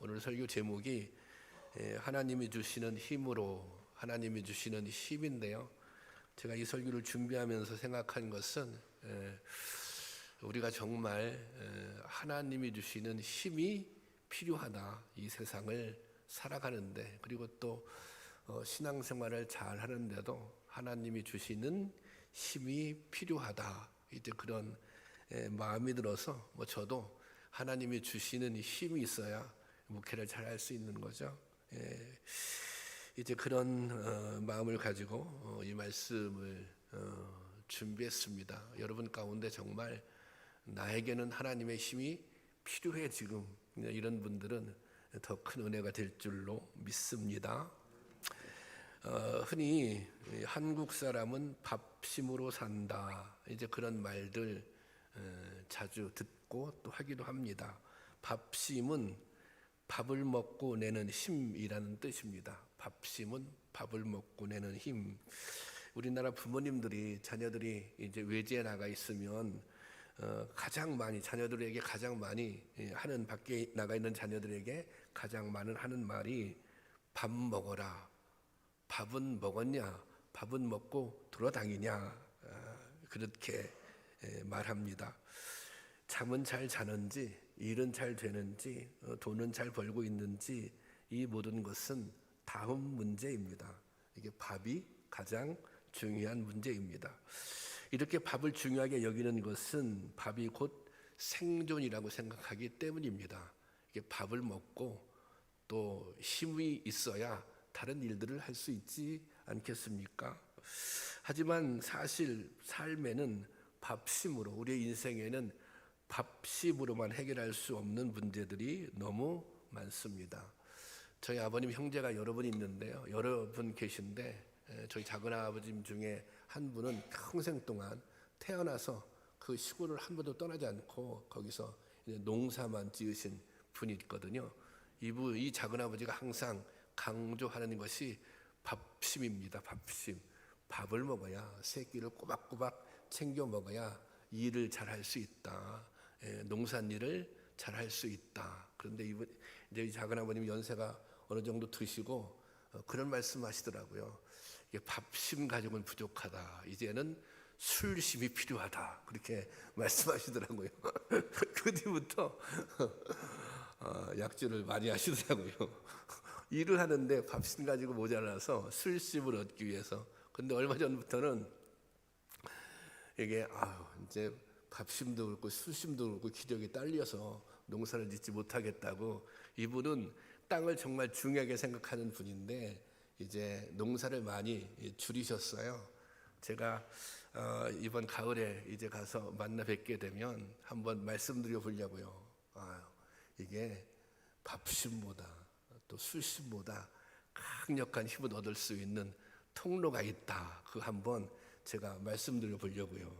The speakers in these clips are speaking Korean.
오늘 설교 제목이 하나님이 주시는 힘으로, 하나님이 주시는 힘인데요. 제가 이 설교를 준비하면서 생각한 것은 우리가 정말 하나님이 주시는 힘이 필요하다. 이 세상을 살아가는데, 그리고 또 신앙생활을 잘 하는데도 하나님이 주시는 힘이 필요하다. 이제 그런 마음이 들어서 저도 하나님이 주시는 힘이 있어야 목회를 잘 할 수 있는 거죠. 이제 그런 마음을 가지고 이 말씀을 준비했습니다. 여러분 가운데 정말 나에게는 하나님의 힘이 필요해 지금, 이런 분들은 더 큰 은혜가 될 줄로 믿습니다. 흔히 한국 사람은 밥심으로 산다, 이제 그런 말들 자주 듣고 또 하기도 합니다. 밥심은 밥을 먹고 내는 힘이라는 뜻입니다. 밥심은 밥을 먹고 내는 힘. 우리나라 부모님들이 자녀들이 이제 외지에 나가 있으면 가장 많이, 자녀들에게 가장 많이 하는, 밖에 나가 있는 자녀들에게 가장 많은 하는 말이 밥 먹어라. 밥은 먹었냐? 밥은 먹고 돌아다니냐? 그렇게 말합니다. 잠은 잘 자는지, 일은 잘 되는지, 돈은 잘 벌고 있는지, 이 모든 것은 다음 문제입니다. 이게 밥이 가장 중요한 문제입니다. 이렇게 밥을 중요하게 여기는 것은 밥이 곧 생존이라고 생각하기 때문입니다. 이게 밥을 먹고 또 힘이 있어야 다른 일들을 할 수 있지 않겠습니까? 하지만 사실 삶에는 밥심으로, 우리의 인생에는 밥심으로만 해결할 수 없는 문제들이 너무 많습니다. 저희 아버님 형제가 여러 분 있는데요, 여러 분 계신데 저희 작은 아버님 중에 한 분은 평생 동안 태어나서 그 시골을 한 번도 떠나지 않고 거기서 농사만 지으신 분이 있거든요. 이 작은 아버지가 항상 강조하는 것이 밥심입니다. 밥심. 밥을 먹어야, 새끼를 꼬박꼬박 챙겨 먹어야 일을 잘 할 수 있다. 농산일을 잘 할 수 있다. 그런데 이제 이 작은 아버님 연세가 어느 정도 드시고 그런 말씀하시더라고요. 이게 밥심 가지고는 부족하다. 이제는 술심이 필요하다. 그렇게 말씀하시더라고요. 그 뒤부터 약주를 많이 하시더라고요. 일을 하는데 밥심 가지고 모자라서 술심을 얻기 위해서. 근데 얼마 전부터는 이게 이제 밥심도 그렇고 술심도 그렇고 기력이 딸려서 농사를 짓지 못하겠다고, 이분은 땅을 정말 중요하게 생각하는 분인데 이제 농사를 많이 줄이셨어요. 제가 이번 가을에 이제 가서 만나 뵙게 되면 한번 말씀드려 보려고요. 이게 밥심보다 또 술심보다 강력한 힘을 얻을 수 있는 통로가 있다. 그 한번 제가 말씀드려 보려고요.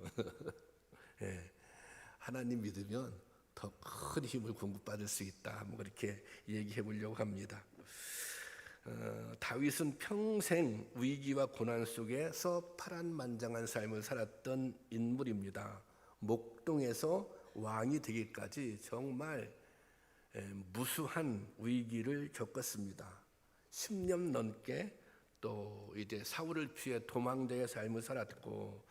하나님 믿으면 더 큰 힘을 공급받을 수 있다. 한번 그렇게 얘기해 보려고 합니다. 다윗은 평생 위기와 고난 속에서 파란만장한 삶을 살았던 인물입니다. 목동에서 왕이 되기까지 정말 무수한 위기를 겪었습니다. 10년 넘게 또 이제 사울을 피해 도망자의 삶을 살았고,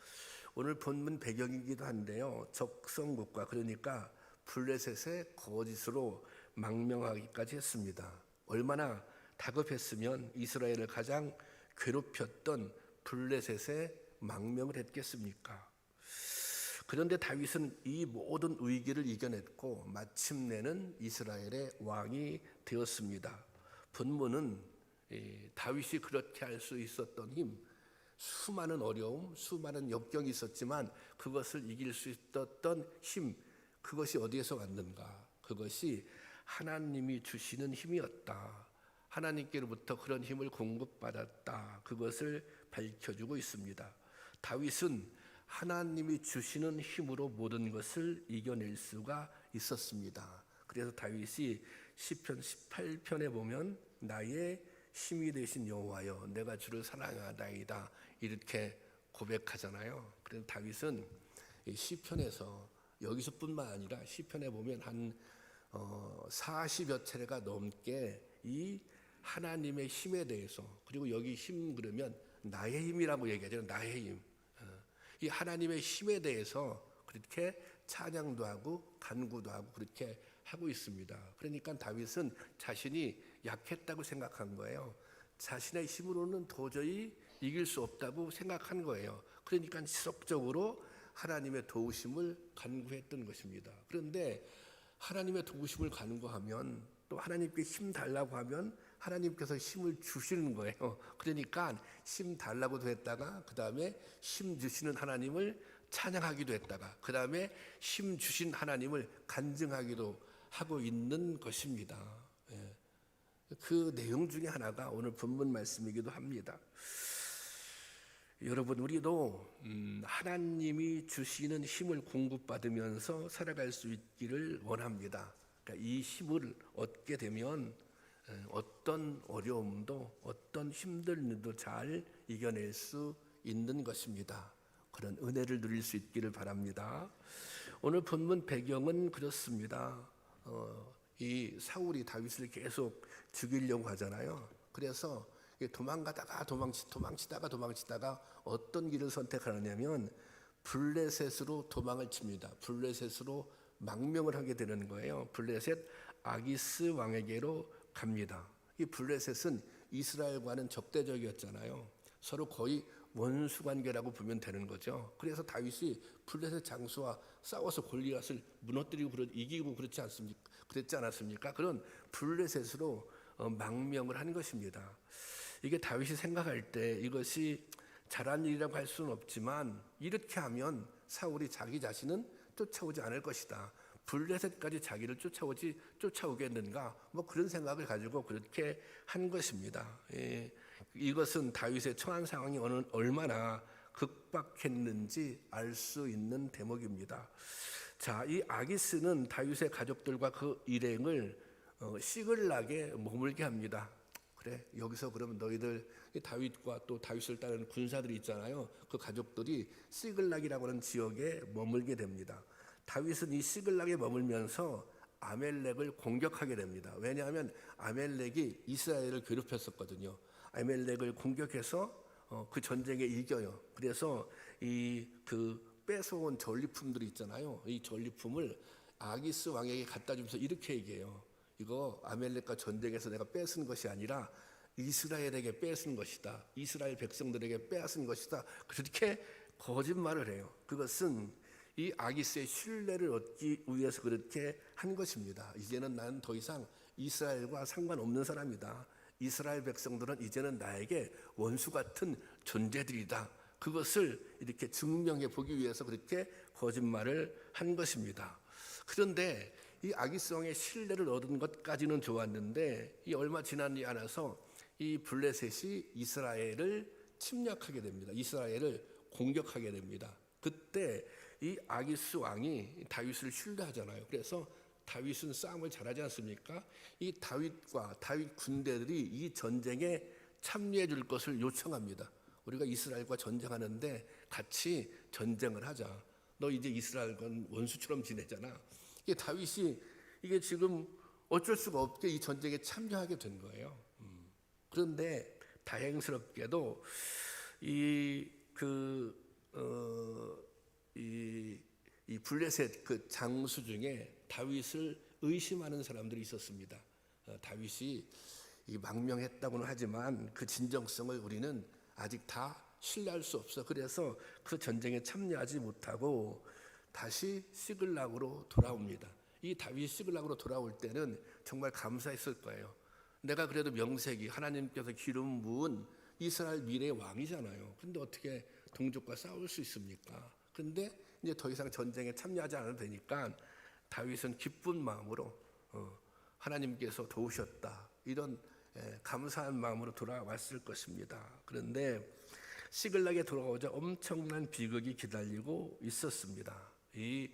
오늘 본문 배경이기도 한데요, 적성국가, 그러니까 블레셋의 거짓으로 망명하기까지 했습니다. 얼마나 다급했으면 이스라엘을 가장 괴롭혔던 블레셋에 망명을 했겠습니까? 그런데 다윗은 이 모든 위기를 이겨냈고 마침내는 이스라엘의 왕이 되었습니다. 본문은 다윗이 그렇게 할 수 있었던 힘, 수많은 어려움, 수많은 역경이 있었지만 그것을 이길 수 있었던 힘, 그것이 어디에서 왔는가? 그것이 하나님이 주시는 힘이었다. 하나님께로부터 그런 힘을 공급받았다. 그것을 밝혀주고 있습니다. 다윗은 하나님이 주시는 힘으로 모든 것을 이겨낼 수가 있었습니다. 그래서 다윗이 시편 18편에 보면 나의 힘이 되신 여호와여, 내가 주를 사랑하나이다, 이렇게 고백하잖아요. 그래서 다윗은 시편에서, 여기서뿐만 아니라 시편에 보면 한 40여 차례가 넘게 이 하나님의 힘에 대해서, 그리고 여기 힘 그러면 나의 힘이라고 얘기하잖아요. 나의 힘. 이 하나님의 힘에 대해서 그렇게 찬양도 하고 간구도 하고 그렇게 하고 있습니다. 그러니까 다윗은 자신이 약했다고 생각한 거예요. 자신의 힘으로는 도저히 이길 수 없다고 생각한 거예요. 그러니까 지속적으로 하나님의 도우심을 간구했던 것입니다. 그런데 하나님의 도우심을 간구하면, 또 하나님께 힘 달라고 하면 하나님께서 힘을 주시는 거예요. 그러니까 힘 달라고도 했다가, 그 다음에 힘 주시는 하나님을 찬양하기도 했다가, 그 다음에 힘 주신 하나님을 간증하기도 하고 있는 것입니다. 그 내용 중에 하나가 오늘 본문 말씀이기도 합니다. 여러분, 우리도 하나님이 주시는 힘을 공급받으면서 살아갈 수 있기를 원합니다. 그러니까 이 힘을 얻게 되면 어떤 어려움도, 어떤 힘든 일도 잘 이겨낼 수 있는 것입니다. 그런 은혜를 누릴 수 있기를 바랍니다. 오늘 본문 배경은 그렇습니다. 이 사울이 다윗을 계속 죽이려고 하잖아요. 그래서 도망가다가 도망치다가 어떤 길을 선택하느냐면 블레셋으로 도망을 칩니다. 블레셋으로 망명을 하게 되는 거예요. 블레셋 아기스 왕에게로 갑니다. 이 블레셋은 이스라엘과는 적대적이었잖아요. 서로 거의 원수 관계라고 보면 되는 거죠. 그래서 다윗이 블레셋 장수와 싸워서 골리앗을 무너뜨리고 이기고 그랬지 않았습니까? 그런 블레셋으로 망명을 한 것입니다. 이게 다윗이 생각할 때 이것이 잘한 일이라고 할 수는 없지만, 이렇게 하면 사울이 자기 자신은 쫓아오지 않을 것이다. 블레셋까지 자기를 쫓아오겠는가? 뭐 그런 생각을 가지고 그렇게 한 것입니다. 이것은 다윗의 처한 상황이 얼마나 극박했는지 알 수 있는 대목입니다. 자, 이 아기스는 다윗의 가족들과 그 일행을 시글락에 머물게 합니다. 그래, 여기서 그러면 너희들, 다윗과 또 다윗을 따르는 군사들이 있잖아요. 그 가족들이 시글락이라고 하는 지역에 머물게 됩니다. 다윗은 이 시글락에 머물면서 아멜렉을 공격하게 됩니다. 왜냐하면 아멜렉이 이스라엘을 괴롭혔었거든요. 아멜렉을 공격해서 그 전쟁에 이겨요. 그래서 그 뺏어온 전리품들이 있잖아요. 이 전리품을 아기스 왕에게 갖다 주면서 이렇게 얘기해요. 이거 아멜렉과 전쟁에서 내가 뺏은 것이 아니라 이스라엘에게 뺏은 것이다. 이스라엘 백성들에게 빼앗은 것이다. 그렇게 거짓말을 해요. 그것은 이 아기스의 신뢰를 얻기 위해서 그렇게 한 것입니다. 이제는 나는 더 이상 이스라엘과 상관없는 사람이다. 이스라엘 백성들은 이제는 나에게 원수 같은 존재들이다. 그것을 이렇게 증명해 보기 위해서 그렇게 거짓말을 한 것입니다. 그런데 이 아기스 왕의 신뢰를 얻은 것까지는 좋았는데, 이 얼마 지나지 않아서 이 블레셋이 이스라엘을 침략하게 됩니다. 이스라엘을 공격하게 됩니다. 그때 이 아기스 왕이 다윗을 신뢰하잖아요. 그래서 다윗은 싸움을 잘하지 않습니까? 이 다윗과 다윗 군대들이 이 전쟁에 참여해 줄 것을 요청합니다. 우리가 이스라엘과 전쟁하는데 같이 전쟁을 하자. 너 이제 이스라엘과 원수처럼 지내잖아. 이게 다윗이 이게 지금 어쩔 수가 없게 이 전쟁에 참여하게 된 거예요. 그런데 다행스럽게도 이 블레셋 그 장수 중에 다윗을 의심하는 사람들이 있었습니다. 다윗이 망명했다고는 하지만 그 진정성을 우리는 아직 다 신뢰할 수 없어. 그래서 그 전쟁에 참여하지 못하고 다시 시글락으로 돌아옵니다. 이 다윗이 시글락으로 돌아올 때는 정말 감사했을 거예요. 내가 그래도 명색이 하나님께서 기름 부은 이스라엘 미래의 왕이잖아요. 근데 어떻게 동족과 싸울 수 있습니까? 근데 이제 더 이상 전쟁에 참여하지 않아도 되니까 다윗은 기쁜 마음으로 하나님께서 도우셨다, 이런 감사한 마음으로 돌아왔을 것입니다. 그런데 시글락에 돌아오자 엄청난 비극이 기다리고 있었습니다. 이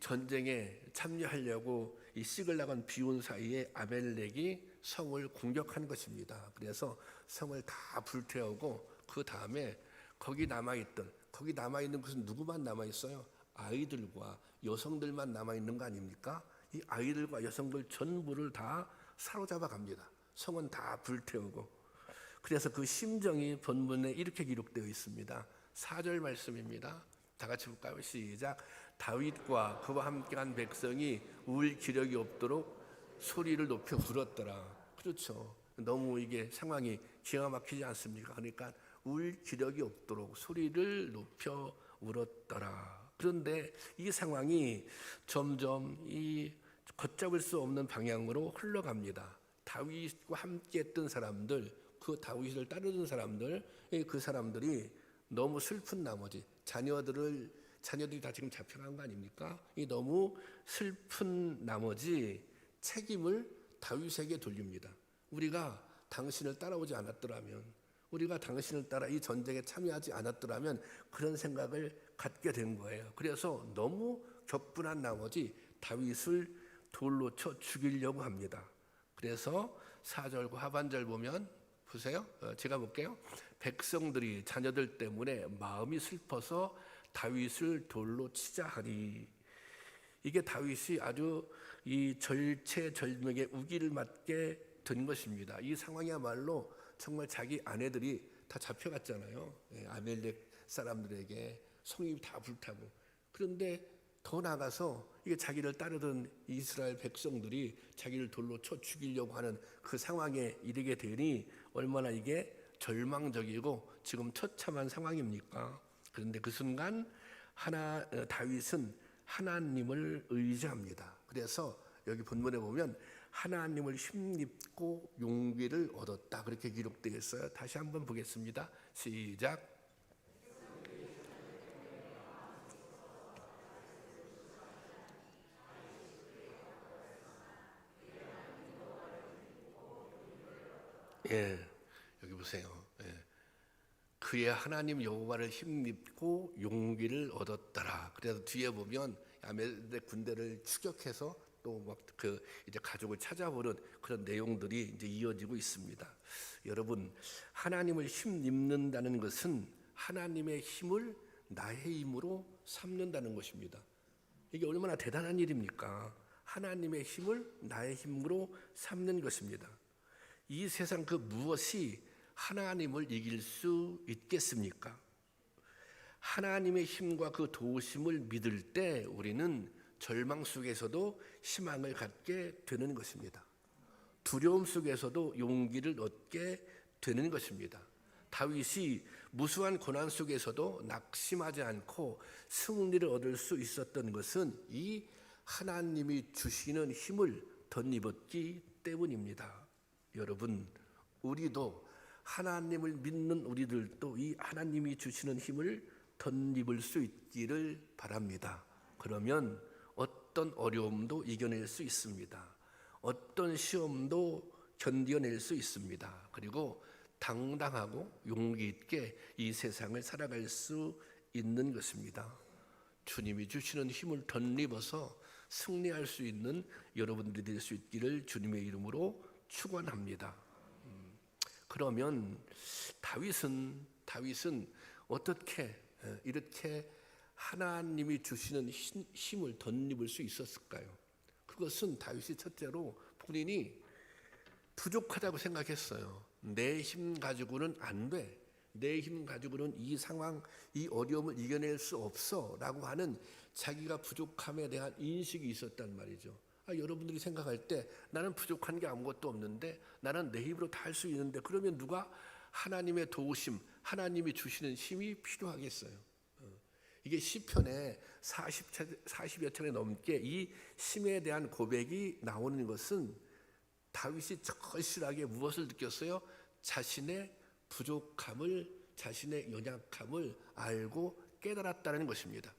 전쟁에 참여하려고 이 시글락은 비온 사이에 아멜렉이 성을 공격한 것입니다. 그래서 성을 다 불태우고 그 다음에 거기 남아있는 것은 누구만 남아있어요? 아이들과 여성들만 남아있는 거 아닙니까? 이 아이들과 여성들 전부를 다 사로잡아 갑니다. 성은 다 불태우고. 그래서 그 심정이 본문에 이렇게 기록되어 있습니다. 4절 말씀입니다. 다 같이 볼까요? 시작. 다윗과 그와 함께한 백성이 울 기력이 없도록 소리를 높여 울었더라. 그렇죠. 너무 이게 상황이 기가 막히지 않습니까? 그러니까 울 기력이 없도록 소리를 높여 울었더라. 그런데 이 상황이 점점 이 걷잡을 수 없는 방향으로 흘러갑니다. 다윗과 함께 했던 사람들, 그 다윗을 따르던 사람들, 그 사람들이 너무 슬픈 나머지 자녀들이 다 지금 잡혀간 거 아닙니까? 이 너무 슬픈 나머지 책임을 다윗에게 돌립니다. 우리가 당신을 따라오지 않았더라면, 우리가 당신을 따라 이 전쟁에 참여하지 않았더라면 그런 생각을 갖게 된 거예요. 그래서 너무 격분한 나머지 다윗을 돌로 쳐 죽이려고 합니다. 그래서 4절과 하반절 보면 보세요. 제가 볼게요. 백성들이 자녀들 때문에 마음이 슬퍼서 다윗을 돌로 치자 하니. 이게 다윗이 아주 이 절체절명의 우기를 맞게 된 것입니다. 이 상황이야말로 정말 자기 아내들이 다 잡혀갔잖아요. 아멜렉 사람들에게 성이 다 불타고. 그런데 더 나아가서 이게 자기를 따르던 이스라엘 백성들이 자기를 돌로 쳐 죽이려고 하는 그 상황에 이르게 되니 얼마나 이게 절망적이고 지금 처참한 상황입니까? 그런데 그 순간 다윗은 하나님을 의지합니다. 그래서 여기 본문에 보면 하나님을 힘입고 용기를 얻었다, 그렇게 기록되어 있어요. 다시 한번 보겠습니다. 시작. 여기 보세요. 그의 하나님 여호와를 힘입고 용기를 얻었더라. 그래서 뒤에 보면 아멜렉 군대를 추격해서 또 막 이제 가족을 찾아보는 그런 내용들이 이제 이어지고 있습니다. 여러분, 하나님을 힘입는다는 것은 하나님의 힘을 나의 힘으로 삼는다는 것입니다. 이게 얼마나 대단한 일입니까? 하나님의 힘을 나의 힘으로 삼는 것입니다. 이 세상 그 무엇이 하나님을 이길 수 있겠습니까? 하나님의 힘과 그 도우심을 믿을 때 우리는 절망 속에서도 희망을 갖게 되는 것입니다. 두려움 속에서도 용기를 얻게 되는 것입니다. 다윗이 무수한 고난 속에서도 낙심하지 않고 승리를 얻을 수 있었던 것은 이 하나님이 주시는 힘을 덧입었기 때문입니다. 여러분, 우리도 하나님을 믿는 우리들도 이 하나님이 주시는 힘을 덧입을 수 있기를 바랍니다. 그러면 어떤 어려움도 이겨낼 수 있습니다. 어떤 시험도 견뎌낼 수 있습니다. 그리고 당당하고 용기 있게 이 세상을 살아갈 수 있는 것입니다. 주님이 주시는 힘을 덧입어서 승리할 수 있는 여러분들이 될 수 있기를 주님의 이름으로 축원합니다. 그러면 다윗은 어떻게 이렇게 하나님이 주시는 힘을 덧입을 수 있었을까요? 그것은 다윗이 첫째로 본인이 부족하다고 생각했어요. 내 힘 가지고는 안 돼. 내 힘 가지고는 이 상황, 이 어려움을 이겨낼 수 없어 라고 하는 자기가 부족함에 대한 인식이 있었단 말이죠. 여러분들이 생각할 때 나는 부족한 게 아무것도 없는데, 나는 내 힘으로 다 할 수 있는데, 그러면 누가 하나님의 도우심, 하나님이 주시는 힘이 필요하겠어요? 이게 시편에 40여 차례 넘게 이 힘에 대한 고백이 나오는 것은 다윗이 절실하게 무엇을 느꼈어요? 자신의 부족함을, 자신의 연약함을 알고 깨달았다는 것입니다.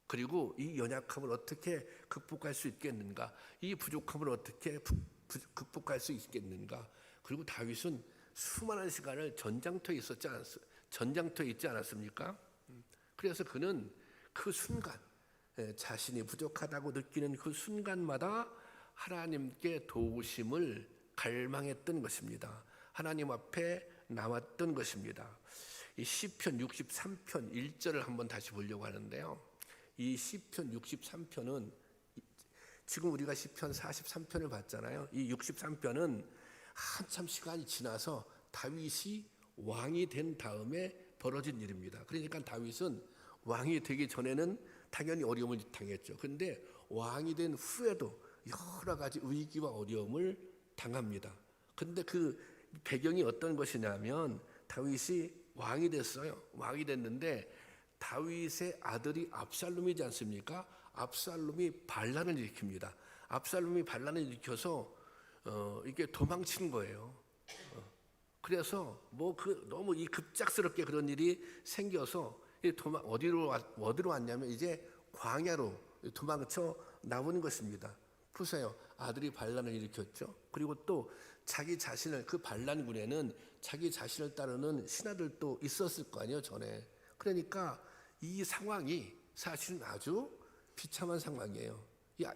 그리고 이 연약함을 어떻게 극복할 수 있겠는가? 이 부족함을 어떻게 극복할 수 있겠는가? 그리고 다윗은 수많은 시간을 전장터에 있지 않았습니까? 그래서 그는 그 순간, 자신이 부족하다고 느끼는 그 순간마다 하나님께 도우심을 갈망했던 것입니다. 하나님 앞에 나왔던 것입니다. 이 시편 63편 1절을 한번 다시 보려고 하는데요. 이 시편 63편은 지금 우리가 시편 43편을 봤잖아요. 이 63편은 한참 시간이 지나서 다윗이 왕이 된 다음에 벌어진 일입니다. 그러니까 다윗은 왕이 되기 전에는 당연히 어려움을 당했죠. 그런데 왕이 된 후에도 여러 가지 위기와 어려움을 당합니다. 그런데 그 배경이 어떤 것이냐면 다윗이 왕이 됐어요. 왕이 됐는데 다윗의 아들이 압살롬이지 않습니까? 압살롬이 반란을 일으킵니다. 압살롬이 반란을 일으켜서 이게 도망치는 거예요. 그래서 너무 이 급작스럽게 그런 일이 생겨서 어디로 왔냐면 이제 광야로 도망쳐 나오는 것입니다. 보세요. 아들이 반란을 일으켰죠. 그리고 또 자기 자신을, 그 반란군에는 자기 자신을 따르는 신하들도 있었을 거 아니에요, 전에. 그러니까 이 상황이 사실은 아주 비참한 상황이에요.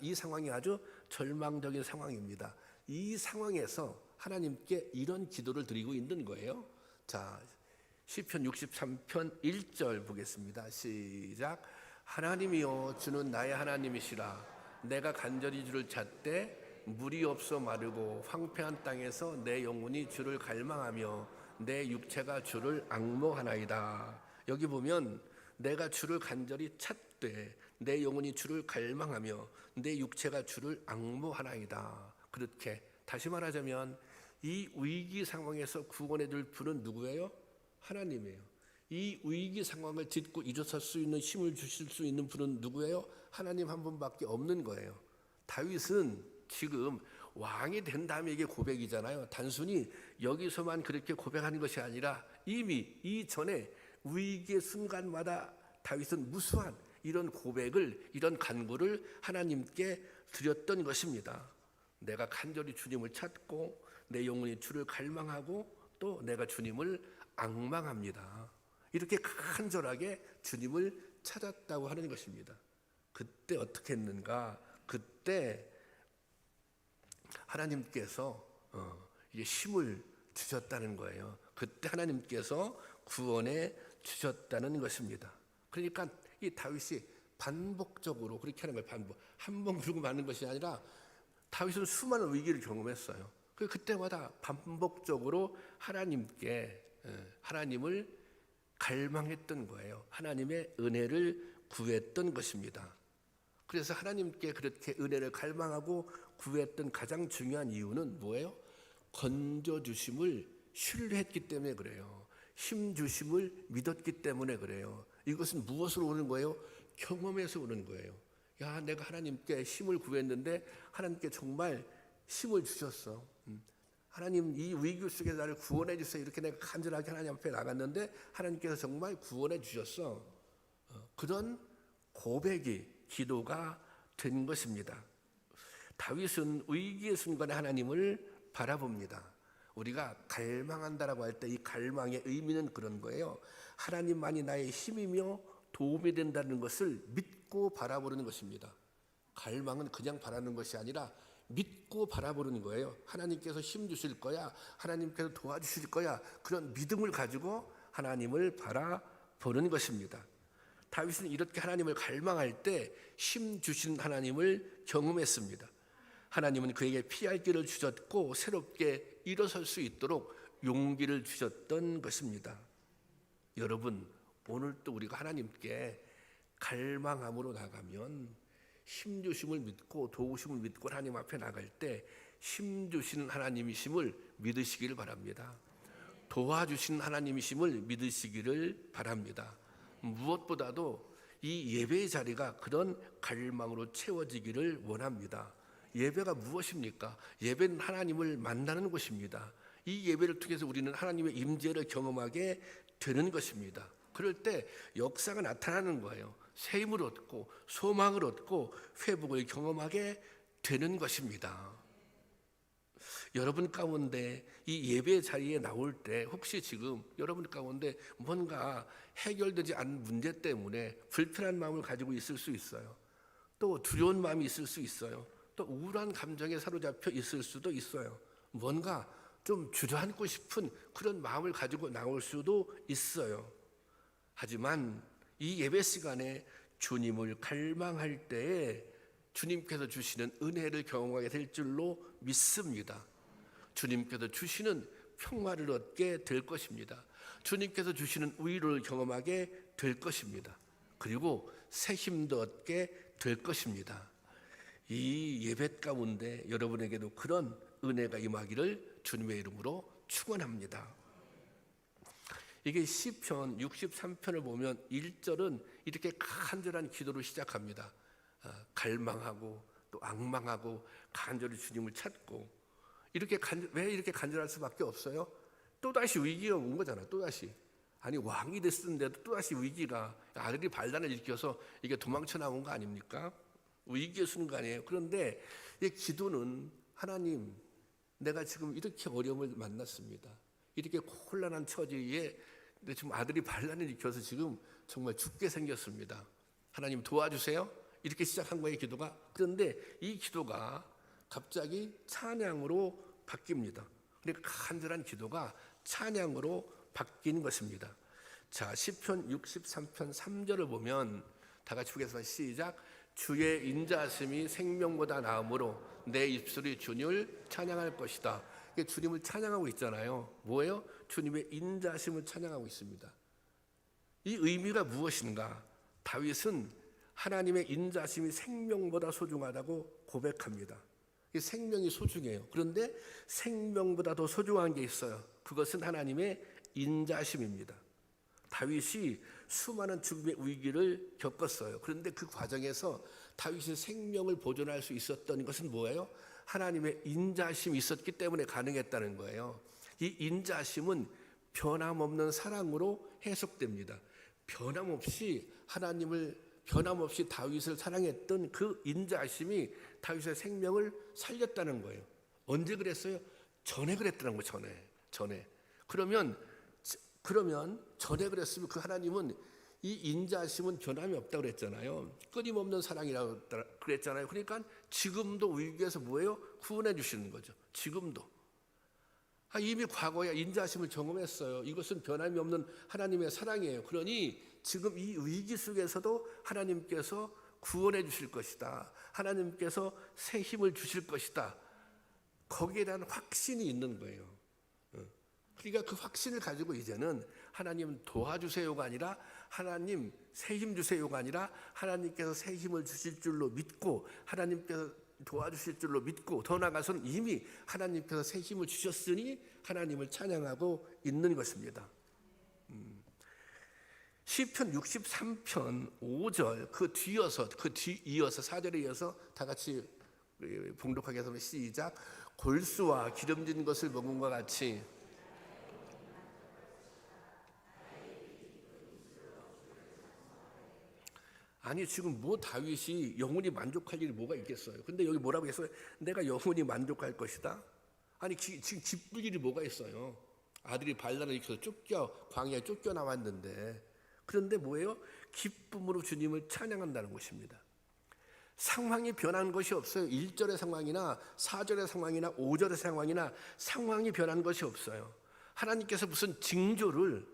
이 상황이 아주 절망적인 상황입니다. 이 상황에서 하나님께 이런 기도를 드리고 있는 거예요. 자, 시편 63편 1절 보겠습니다. 시작. 하나님이여, 주는 나의 하나님이시라. 내가 간절히 주를 찾되 물이 없어 마르고 황폐한 땅에서 내 영혼이 주를 갈망하며 내 육체가 주를 앙모하나이다. 여기 보면 내가 주를 간절히 찾되 내 영혼이 주를 갈망하며 내 육체가 주를 앙모하나이다. 그렇게 다시 말하자면 이 위기 상황에서 구원해 줄 분은 누구예요? 하나님이에요. 이 위기 상황을 딛고 일어설 수 있는 힘을 주실 수 있는 분은 누구예요? 하나님 한 분밖에 없는 거예요. 다윗은 지금 왕이 된 다음에 이게 고백이잖아요. 단순히 여기서만 그렇게 고백하는 것이 아니라 이미 이전에 위기의 순간마다 다윗은 무수한 이런 고백을, 이런 간구를 하나님께 드렸던 것입니다. 내가 간절히 주님을 찾고 내 영혼이 주를 갈망하고 또 내가 주님을 앙망합니다. 이렇게 간절하게 주님을 찾았다고 하는 것입니다. 그때 어떻게 했는가? 그때 하나님께서 이제 힘을 주셨다는 거예요. 그때 하나님께서 구원해 주셨다는 것입니다. 그러니까 이 다윗이 반복적으로 그렇게 하는 거예요. 한 번 그러고 마는 것이 아니라 다윗은 수많은 위기를 경험했어요. 그때마다 반복적으로 하나님을 갈망했던 거예요. 하나님의 은혜를 구했던 것입니다. 그래서 하나님께 그렇게 은혜를 갈망하고 구했던 가장 중요한 이유는 뭐예요? 건져주심을 신뢰했기 때문에 그래요. 힘 주심을 믿었기 때문에 그래요. 이것은 무엇으로 오는 거예요? 경험에서 오는 거예요. 야, 내가 하나님께 힘을 구했는데 하나님께 정말 힘을 주셨어. 하나님, 이 위기 속에 나를 구원해 주세요. 이렇게 내가 간절하게 하나님 앞에 나갔는데 하나님께서 정말 구원해 주셨어. 그런 고백이 기도가 된 것입니다. 다윗은 위기의 순간에 하나님을 바라봅니다. 우리가 갈망한다라고 할 때 이 갈망의 의미는 그런 거예요. 하나님만이 나의 힘이며 도움이 된다는 것을 믿고 바라보는 것입니다. 갈망은 그냥 바라는 것이 아니라 믿고 바라보는 거예요. 하나님께서 힘 주실 거야, 하나님께서 도와주실 거야, 그런 믿음을 가지고 하나님을 바라보는 것입니다. 다윗은 이렇게 하나님을 갈망할 때 힘 주신 하나님을 경험했습니다. 하나님은 그에게 피할 길을 주셨고 새롭게 일어설 수 있도록 용기를 주셨던 것입니다. 여러분, 오늘도 우리가 하나님께 갈망함으로 나가면 힘 주심을 믿고 도우심을 믿고 하나님 앞에 나갈 때 힘 주시는 하나님이심을 믿으시기를 바랍니다. 도와주신 하나님이심을 믿으시기를 바랍니다. 무엇보다도 이 예배의 자리가 그런 갈망으로 채워지기를 원합니다. 예배가 무엇입니까? 예배는 하나님을 만나는 곳입니다. 이 예배를 통해서 우리는 하나님의 임재를 경험하게 되는 것입니다. 그럴 때 역사가 나타나는 거예요. 새 힘을 얻고 소망을 얻고 회복을 경험하게 되는 것입니다. 여러분 가운데 이 예배 자리에 나올 때 혹시 지금 여러분 가운데 뭔가 해결되지 않은 문제 때문에 불편한 마음을 가지고 있을 수 있어요. 또 두려운 마음이 있을 수 있어요. 또 우울한 감정에 사로잡혀 있을 수도 있어요. 뭔가 좀 주저앉고 싶은 그런 마음을 가지고 나올 수도 있어요. 하지만 이 예배 시간에 주님을 갈망할 때에 주님께서 주시는 은혜를 경험하게 될 줄로 믿습니다. 주님께서 주시는 평화를 얻게 될 것입니다. 주님께서 주시는 위로를 경험하게 될 것입니다. 그리고 새 힘도 얻게 될 것입니다. 이 예배 가운데 여러분에게도 그런 은혜가 임하기를 주님의 이름으로 축원합니다. 이게 시편 63편을 보면 1절은 이렇게 간절한 기도로 시작합니다. 갈망하고 또 악망하고 간절히 주님을 찾고 왜 이렇게 간절할 수밖에 없어요? 또다시 위기가 온 거잖아. 또다시 아니 왕이 됐는데도 또다시 위기가 아들이 반란을 일으켜서 이게 도망쳐 나온 거 아닙니까? 위기의 순간이에요. 그런데 이 기도는 하나님 내가 지금 이렇게 어려움을 만났습니다. 이렇게 곤란한 처지에 지금 아들이 반란을 일으켜서 지금 정말 죽게 생겼습니다. 하나님 도와주세요. 이렇게 시작한 거예요, 기도가. 그런데 이 기도가 갑자기 찬양으로 바뀝니다. 그러니까 간절한 기도가 찬양으로 바뀌는 것입니다. 자, 시편 63편 3절을 보면 다 같이 보겠습니다. 시작. 주의 인자하심이 생명보다 나음으로 내 입술이 주님을 찬양할 것이다. 주님을 찬양하고 있잖아요. 뭐예요? 주님의 인자하심을 찬양하고 있습니다. 이 의미가 무엇인가? 다윗은 하나님의 인자하심이 생명보다 소중하다고 고백합니다. 이 생명이 소중해요. 그런데 생명보다 더 소중한 게 있어요. 그것은 하나님의 인자하심입니다. 다윗이 수많은 죽음의 위기를 겪었어요. 그런데 그 과정에서 다윗의 생명을 보존할 수 있었던 것은 뭐예요? 하나님의 인자하심이 있었기 때문에 가능했다는 거예요. 이 인자하심은 변함없는 사랑으로 해석됩니다. 변함없이 다윗을 사랑했던 그 인자하심이 다윗의 생명을 살렸다는 거예요. 언제 그랬어요? 전에 그랬다는 거예요. 전에. 그러면 전에 그랬으면 그 하나님은 이 인자하심은 변함이 없다고 그랬잖아요. 끊임없는 사랑이라고 그랬잖아요. 그러니까 지금도 위기에서 뭐예요? 구원해 주시는 거죠. 지금도. 이미 과거에 인자하심을 경험했어요. 이것은 변함이 없는 하나님의 사랑이에요. 그러니 지금 이 위기 속에서도 하나님께서 구원해 주실 것이다. 하나님께서 새 힘을 주실 것이다. 거기에 대한 확신이 있는 거예요. 그러니까 그 확신을 가지고 이제는 하나님 도와주세요가 아니라 하나님 새 힘 주세요가 아니라 하나님께서 새 힘을 주실 줄로 믿고 하나님께서 도와주실 줄로 믿고 더 나아가서는 이미 하나님께서 새 힘을 주셨으니 하나님을 찬양하고 있는 것입니다. 시편 63편 5절 그 뒤 이어서 4절에 이어서 다 같이 봉독하게 해서 시작. 골수와 기름진 것을 먹은 것 같이 아니 지금 다윗이 영원히 만족할 일이 뭐가 있겠어요? 근데 여기 뭐라고 했어요? 내가 영원히 만족할 것이다. 아니 지금 기쁠 일이 뭐가 있어요? 아들이 반란을 일으켜서 광야에 쫓겨 나왔는데 그런데 뭐예요? 기쁨으로 주님을 찬양한다는 것입니다. 상황이 변한 것이 없어요. 1절의 상황이나 4절의 상황이나 5절의 상황이나 상황이 변한 것이 없어요. 하나님께서 무슨 징조를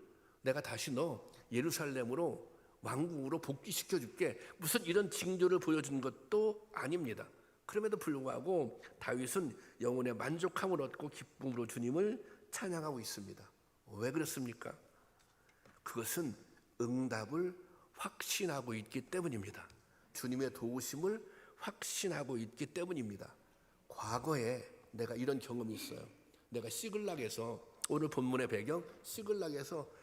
내가 다시 너 예루살렘으로 왕궁으로 복귀시켜 줄게 무슨 이런 징조를 보여준 것도 아닙니다. 그럼에도 불구하고 다윗은 영혼의 만족함을 얻고 기쁨으로 주님을 찬양하고 있습니다. 왜 그렇습니까? 그것은 응답을 확신하고 있기 때문입니다. 주님의 도우심을 확신하고 있기 때문입니다. 과거에 내가 이런 경험이 있어요. 내가 시글락에서 오늘 본문의 배경 시글락에서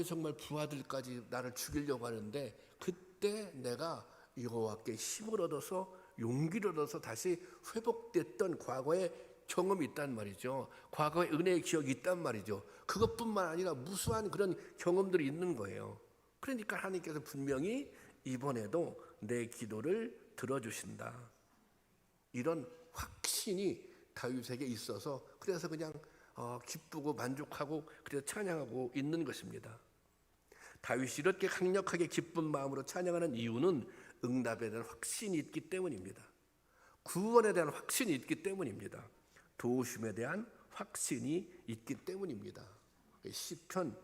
정말 부하들까지 나를 죽이려고 하는데 그때 내가 여호와께 힘을 얻어서 용기를 얻어서 다시 회복됐던 과거의 경험이 있단 말이죠. 과거의 은혜의 기억이 있단 말이죠. 그것뿐만 아니라 무수한 그런 경험들이 있는 거예요. 그러니까 하나님께서 분명히 이번에도 내 기도를 들어주신다. 이런 확신이 다윗에게 있어서 그래서 그냥 기쁘고 만족하고 그래서 찬양하고 있는 것입니다. 다윗이 이렇게 강력하게 기쁜 마음으로 찬양하는 이유는 응답에 대한 확신이 있기 때문입니다. 구원에 대한 확신이 있기 때문입니다. 도우심에 대한 확신이 있기 때문입니다. 시편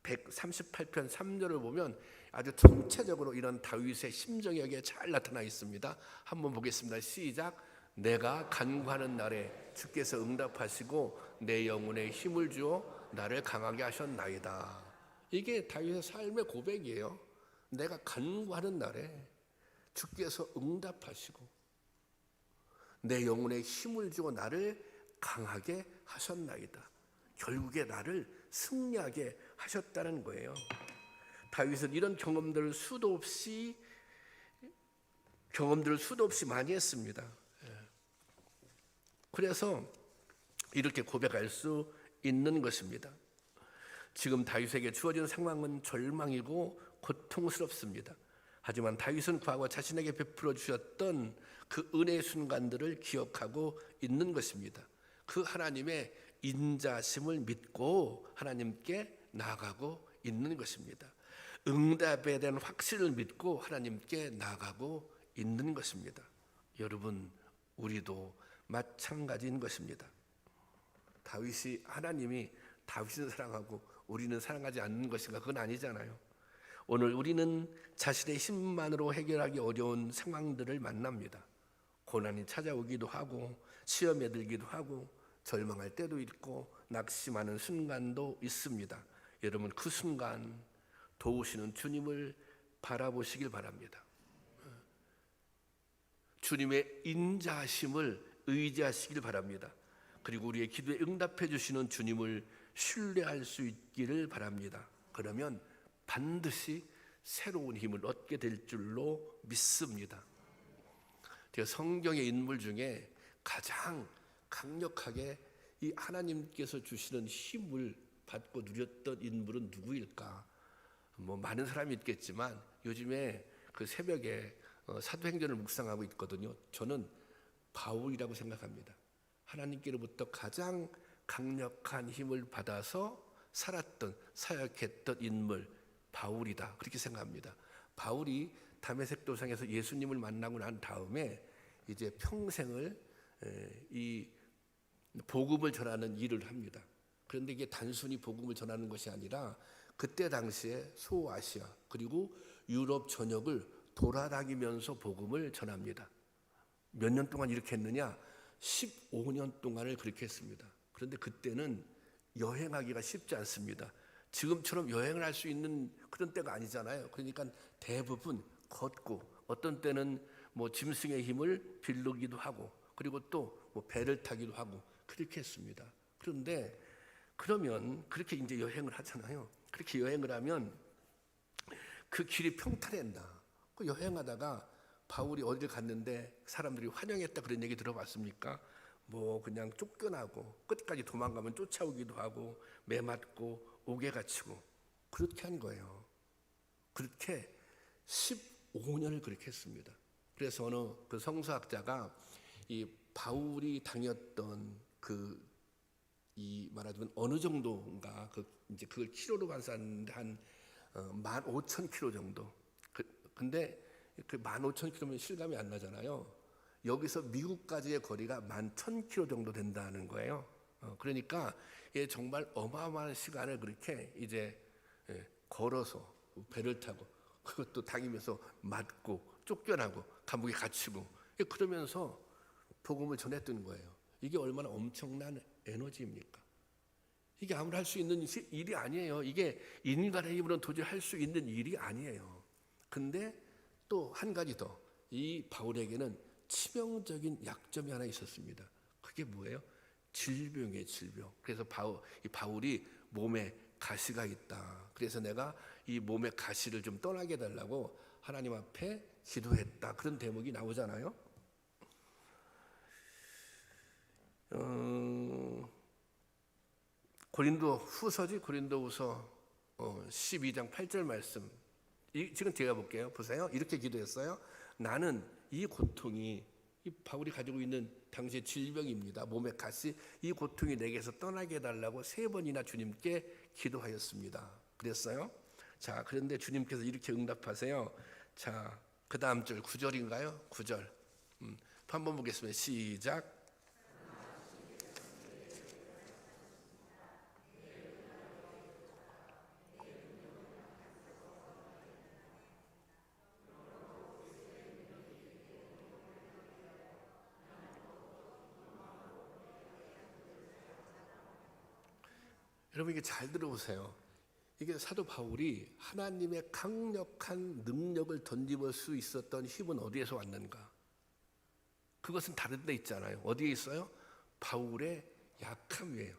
138편 3절을 보면 아주 전체적으로 이런 다윗의 심정이 여기에 잘 나타나 있습니다. 한번 보겠습니다. 시작. 내가 간구하는 날에 주께서 응답하시고 내 영혼에 힘을 주어 나를 강하게 하셨나이다. 이게 다윗의 삶의 고백이에요. 내가 간구하는 날에 주께서 응답하시고 내 영혼에 힘을 주어 나를 강하게 하셨나이다. 결국에 나를 승리하게 하셨다는 거예요. 다윗은 이런 경험들을 수도 없이 많이 했습니다. 그래서 이렇게 고백할 수 있는 것입니다. 지금 다윗에게 주어진 상황은 절망이고 고통스럽습니다. 하지만 다윗은 과거 자신에게 베풀어 주셨던 그 은혜의 순간들을 기억하고 있는 것입니다. 그 하나님의 인자심을 믿고 하나님께 나아가고 있는 것입니다. 응답에 대한 확신을 믿고 하나님께 나아가고 있는 것입니다. 여러분, 우리도 마찬가지인 것입니다. 하나님이 다윗을 사랑하고 우리는 사랑하지 않는 것인가? 그건 아니잖아요. 오늘 우리는 자신의 힘만으로 해결하기 어려운 상황들을 만납니다. 고난이 찾아오기도 하고 시험에 들기도 하고 절망할 때도 있고 낙심하는 순간도 있습니다. 여러분, 그 순간 도우시는 주님을 바라보시길 바랍니다. 주님의 인자하심을 의지하시길 바랍니다. 그리고 우리의 기도에 응답해 주시는 주님을 신뢰할 수 있기를 바랍니다. 그러면 반드시 새로운 힘을 얻게 될 줄로 믿습니다. 성경의 인물 중에 가장 강력하게 이 하나님께서 주시는 힘을 받고 누렸던 인물은 누구일까? 많은 사람이 있겠지만 요즘에 그 새벽에 사도행전을 묵상하고 있거든요. 저는 바울이라고 생각합니다. 하나님께로부터 가장 강력한 힘을 받아서 살았던, 사역했던 인물 바울이다, 그렇게 생각합니다. 바울이 다메섹 도상에서 예수님을 만나고 난 다음에 이제 평생을 이 복음을 전하는 일을 합니다. 그런데 이게 단순히 복음을 전하는 것이 아니라 그때 당시에 소아시아 그리고 유럽 전역을 돌아다니면서 복음을 전합니다. 몇 년 동안 이렇게 했느냐? 15년 동안을 그렇게 했습니다. 그런데 그때는 여행하기가 쉽지 않습니다. 지금처럼 여행을 할 수 있는 그런 때가 아니잖아요. 그러니까 대부분 걷고 어떤 때는 짐승의 힘을 빌리기도 하고 그리고 또 배를 타기도 하고 그렇게 했습니다. 그런데 그러면 그렇게 이제 여행을 하잖아요. 그렇게 여행을 하면 그 길이 평탄했나? 그 여행하다가 바울이 어디를 갔는데 사람들이 환영했다 그런 얘기 들어봤습니까? 그냥 쫓겨나고 끝까지 도망가면 쫓아오기도 하고 매맞고 옥에 갇히고 그렇게 한 거예요. 그렇게 15년을 그렇게 했습니다. 그래서 어느 그 성서학자가 이 바울이 다녔던 말하자면 어느 정도인가 이제 그걸 키로로 환산하는데 한 15,000km 정도. 근데 그 15,000km면 실감이 안 나잖아요. 여기서 미국까지의 거리가 11,000km 정도 된다는 거예요. 그러니까 정말 어마어마한 시간을 그렇게 이제 걸어서 배를 타고 그것도 다니면서 맞고 쫓겨나고 감옥에 갇히고 그러면서 복음을 전했던 거예요. 이게 얼마나 엄청난 에너지입니까? 이게 아무나 할 수 있는 일이 아니에요. 이게 인간의 힘으로는 도저히 할 수 있는 일이 아니에요. 근데 또 한 가지 더, 이 바울에게는 치명적인 약점이 하나 있었습니다. 그게 뭐예요? 질병이에요, 질병. 그래서 바울이 몸에 가시가 있다. 그래서 내가 이 몸의 가시를 좀 떠나게 해달라고 하나님 앞에 기도했다. 그런 대목이 나오잖아요. 고린도후서 12장 8절 말씀. 지금 제가 볼게요. 보세요. 이렇게 기도했어요. 나는 이 고통이 이 바울이 가지고 있는 당시의 질병입니다. 몸의 가시, 이 고통이 내게서 떠나게 해달라고 3번이나 주님께 기도하였습니다. 그랬어요. 자, 그런데 주님께서 이렇게 응답하세요. 자, 그 다음 절 9절인가요? 9절. 또 한번 보겠습니다. 시작. 여러분 이게 잘 들어보세요. 이게 사도 바울이 하나님의 강력한 능력을 덧입을 수 있었던 힘은 어디에서 왔는가? 그것은 다른 데 있잖아요. 어디에 있어요? 바울의 약함이에요.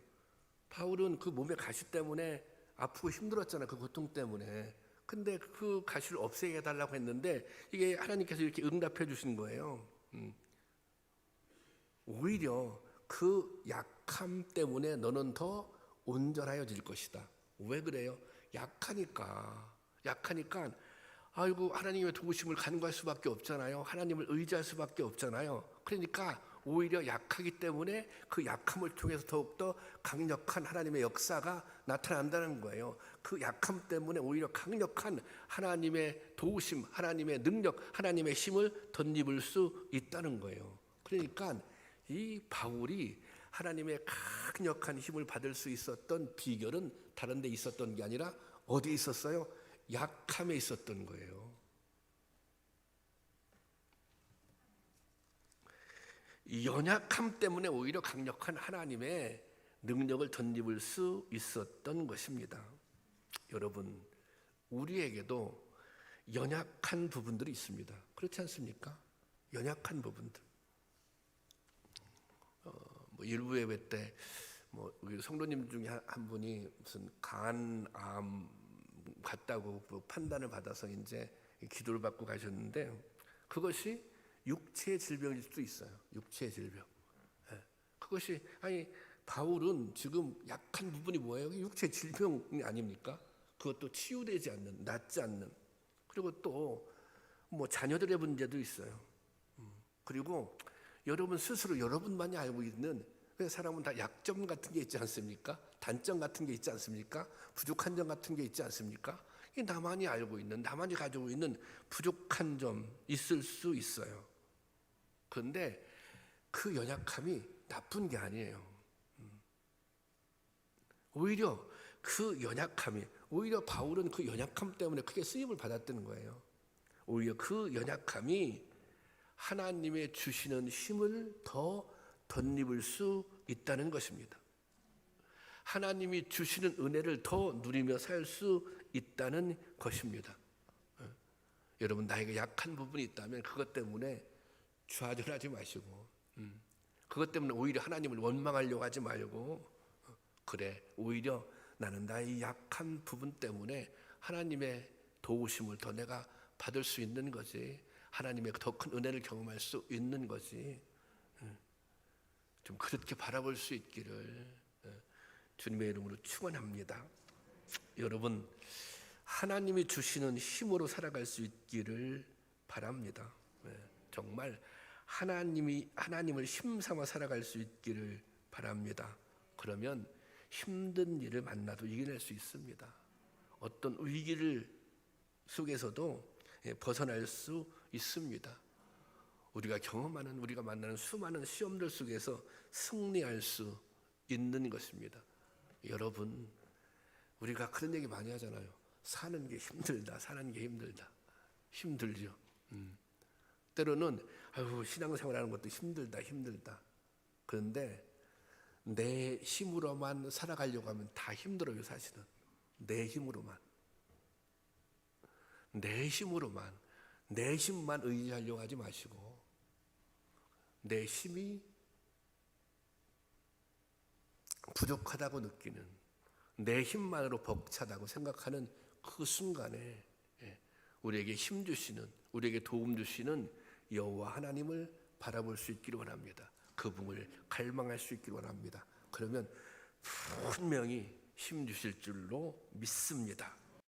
바울은 그 몸의 가시 때문에 아프고 힘들었잖아요. 그 고통 때문에. 근데 그 가시를 없애게 해달라고 했는데 이게 하나님께서 이렇게 응답해 주신 거예요. 오히려 그 약함 때문에 너는 더 온전하여질 것이다. 왜 그래요? 약하니까 아이고 하나님의 도우심을 간구할 수밖에 없잖아요. 하나님을 의지할 수밖에 없잖아요. 그러니까 오히려 약하기 때문에 그 약함을 통해서 더욱더 강력한 하나님의 역사가 나타난다는 거예요. 그 약함 때문에 오히려 강력한 하나님의 도우심, 하나님의 능력, 하나님의 힘을 덧입을 수 있다는 거예요. 그러니까 이 바울이 하나님의 강력한 힘을 받을 수 있었던 비결은 다른 데 있었던 게 아니라 어디에 있었어요? 약함에 있었던 거예요. 이 연약함 때문에 오히려 강력한 하나님의 능력을 덧입을 수 있었던 것입니다. 여러분, 우리에게도 연약한 부분들이 있습니다. 그렇지 않습니까? 연약한 부분들. 일부 예배 때 우리 성도님 중에 한 분이 무슨 간암 같다고 판단을 받아서 이제 기도를 받고 가셨는데 그것이 육체의 질병일 수도 있어요. 육체의 질병. 그것이 바울은 지금 약한 부분이 뭐예요? 육체의 질병이 아닙니까? 그것도 치유되지 않는, 낫지 않는. 그리고 또 자녀들의 문제도 있어요. 그리고 여러분 스스로 여러분만이 알고 있는, 사람은 다 약점 같은 게 있지 않습니까? 단점 같은 게 있지 않습니까? 부족한 점 같은 게 있지 않습니까? 이 나만이 알고 있는, 나만이 가지고 있는 부족한 점 있을 수 있어요. 그런데 그 연약함이 나쁜 게 아니에요. 오히려 그 연약함이, 오히려 바울은 그 연약함 때문에 크게 쓰임을 받았다는 거예요. 오히려 그 연약함이 하나님의 주시는 힘을 더 덧입을 수 있다는 것입니다. 하나님이 주시는 은혜를 더 누리며 살 수 있다는 것입니다. 여러분, 나에게 약한 부분이 있다면 그것 때문에 좌절하지 마시고, 그것 때문에 오히려 하나님을 원망하려고 하지 말고, 그래, 오히려 나는 나의 약한 부분 때문에 하나님의 도우심을 더 내가 받을 수 있는 거지, 하나님의 더 큰 은혜를 경험할 수 있는 거지, 좀 그렇게 바라볼 수 있기를 주님의 이름으로 축원합니다. 여러분, 하나님이 주시는 힘으로 살아갈 수 있기를 바랍니다. 정말 하나님을 힘삼아 살아갈 수 있기를 바랍니다. 그러면 힘든 일을 만나도 이겨낼 수 있습니다. 어떤 위기를 속에서도 벗어날 수 있습니다. 우리가 경험하는, 우리가 만나는 수많은 시험들 속에서 승리할 수 있는 것입니다. 여러분, 우리가 그런 얘기 많이 하잖아요. 사는 게 힘들다, 사는 게 힘들다. 힘들죠. 때로는 신앙생활하는 것도 힘들다. 그런데 내 힘으로만 살아가려고 하면 다 힘들어요. 사실은 내 힘으로만 내 힘만 의지하려고 하지 마시고, 내 힘이 부족하다고 느끼는, 내 힘만으로 벅차다고 생각하는 그 순간에 우리에게 힘 주시는, 우리에게 도움 주시는 여호와 하나님을 바라볼 수 있기를 원합니다. 그분을 갈망할 수 있기를 원합니다. 그러면 분명히 힘 주실 줄로 믿습니다.